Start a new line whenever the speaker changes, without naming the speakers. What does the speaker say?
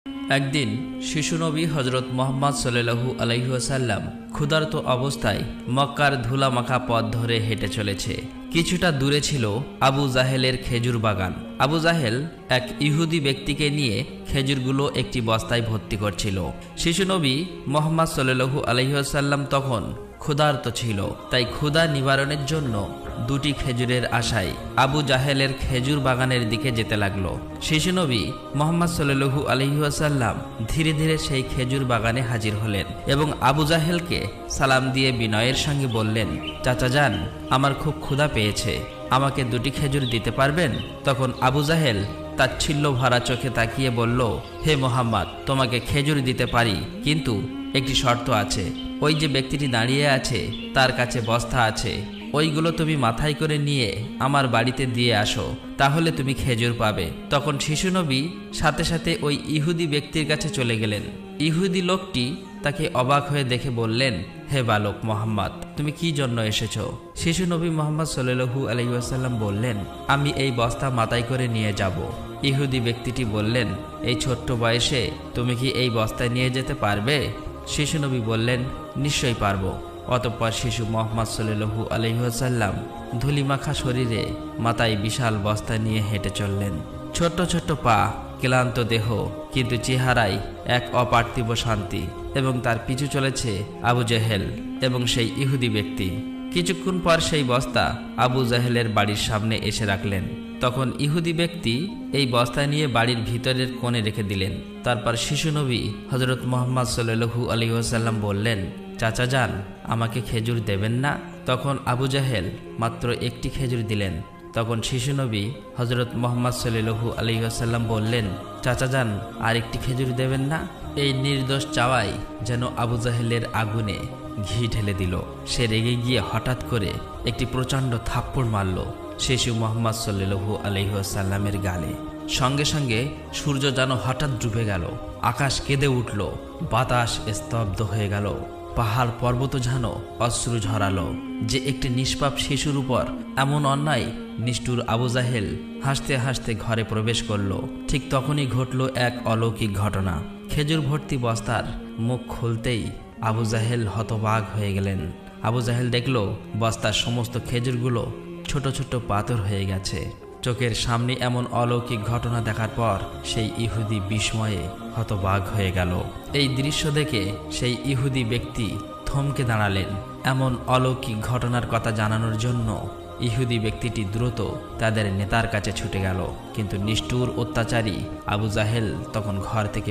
একদিন শিশু নবী হজরত মুহাম্মদ সাল্লাল্লাহু আলাইহি ওয়াসাল্লাম ক্ষুধার্ত অবস্থায় মক্কার ধুলামাখা পথ ধরে হেঁটে চলেছে। কিছুটা দূরে ছিল আবু জাহেলের খেজুর বাগান। আবু জাহেল এক ইহুদি ব্যক্তিকে নিয়ে খেজুরগুলো একটি বস্তায় ভর্তি করছিল। শিশু নবী মুহাম্মদ সাল্লাল্লাহু আলাইহি ওয়াসাল্লাম তখন ক্ষুধার্ত ছিল, তাই ক্ষুধা নিবারণের জন্য দুটি খেজুরের আশায় আবু জাহেলের খেজুর বাগানের দিকে যেতে লাগলো। শিশু নবী মুহাম্মদ সাল্লাল্লাহু আলাইহি ওয়াসাল্লাম ধীরে ধীরে সেই খেজুর বাগানে হাজির হলেন এবং আবু জাহেলকে সালাম দিয়ে বিনয়ের সঙ্গে বললেন, চাচা যান, আমার খুব ক্ষুধা পেয়েছে, আমাকে দুটি খেজুর দিতে পারবেন? তখন আবু জাহেল তাচ্ছিল্য ভরা চোখে তাকিয়ে বলল, হে মুহাম্মদ, তোমাকে খেজুর দিতে পারি, কিন্তু একটি শর্ত আছে। ওই যে ব্যক্তিটি দাঁড়িয়ে আছে তার কাছে বস্তা আছে, ওইগুলো তুমি মাথায় করে নিয়ে আমার বাড়িতে দিয়ে আসো, তাহলে তুমি খেজুর পাবে। তখন শিশু নবী সাথে সাথে ওই ইহুদি ব্যক্তির কাছে চলে গেলেন। ইহুদি লোকটি তাকে অবাক হয়ে দেখে বললেন, হে বালক মুহাম্মদ, তুমি কি জন্য এসেছো? শিশু নবী মুহাম্মদ সাল্লাল্লাহু আলাইহি ওয়াসাল্লাম বললেন, আমি এই বস্তা মাথায় করে নিয়ে যাব। ইহুদি ব্যক্তিটি বললেন, এই ছোট্ট বয়সে তুমি কি এই বস্তায় নিয়ে যেতে পারবে? শিশু নবী বললেন, নিশ্চয়ই পারবো। অতঃপর শিশু মুহাম্মদ সাল্লাল্লাহু আলাইহি ওয়াসাল্লাম ধুলিমাখা শরীরে মাথায় বিশাল বস্তা নিয়ে হেঁটে চললেন। ছোট্ট ছোট্ট পা, ক্লান্ত দেহ, কিন্তু চেহারায় এক অপার্থিব শান্তি। এবং তার পিছু চলেছে আবু জাহেল এবং সেই ইহুদি ব্যক্তি। কিছুক্ষণ পর সেই বস্তা আবু জাহেলের বাড়ির সামনে এসে রাখলেন। তখন ইহুদি ব্যক্তি এই বস্তা নিয়ে বাড়ির ভিতরের কোণে রেখে দিলেন। তারপর শিশু নবী হজরত মুহাম্মদ সাল্লাল্লাহু আলাইহি ওয়াসাল্লাম বললেন, চাচা যান, আমাকে খেজুর দেবেন না? তখন আবু জাহেল মাত্র একটি খেজুর দিলেন। তখন শিশু নবী হজরত মুহাম্মদ সাল্লাল্লাহু আলাইহি ওয়াসাল্লাম বললেন, চাচা যান, আর একটি খেজুর দেবেন না? এই নির্দোষ চাওয়াই যেন আবু জাহেলের আগুনে ঘি ঢেলে দিল। সে রেগে গিয়ে হঠাৎ করে একটি প্রচণ্ড থাপ্পড় মারল শিশু মুহাম্মদ সাল্লাল্লাহু আলাইহি ওয়াসাল্লামের গালে। সঙ্গে সঙ্গে সূর্য যেন হঠাৎ ডুবে গেল, আকাশ কেঁদে উঠল, বাতাস স্তব্ধ হয়ে গেল, পাহাড় পর্বত যেন অশ্রু ঝরালো। যে একটি নিষ্পাপ শিশুর উপর এমন অন্যায়! নিষ্ঠুর আবু জাহেল হাসতে হাসতে ঘরে প্রবেশ করল। ঠিক তখনই ঘটল এক অলৌকিক ঘটনা। খেজুর ভর্তি বস্তার মুখ খুলতেই আবু জাহেল হতবাক হয়ে গেলেন। আবু জাহেল দেখল বস্তার সমস্ত খেজুরগুলো ছোট ছোট পাথর হয়ে গেছে। চোখের সামনে এমন অলৌকিক ঘটনা দেখার পর সেই ইহুদি বিস্ময়ে হতবাক হয়ে গেল। এই দৃশ্য দেখে সেই ইহুদি ব্যক্তি থমকে দাঁড়ালেন। এমন অলৌকিক ঘটনার কথা জানানোর জন্য ইহুদি ব্যক্তিটি দ্রুত তাদের নেতার কাছে ছুটে গেল, কিন্তু নিষ্ঠুর অত্যাচারী আবু জাহেল তখন ঘর থেকে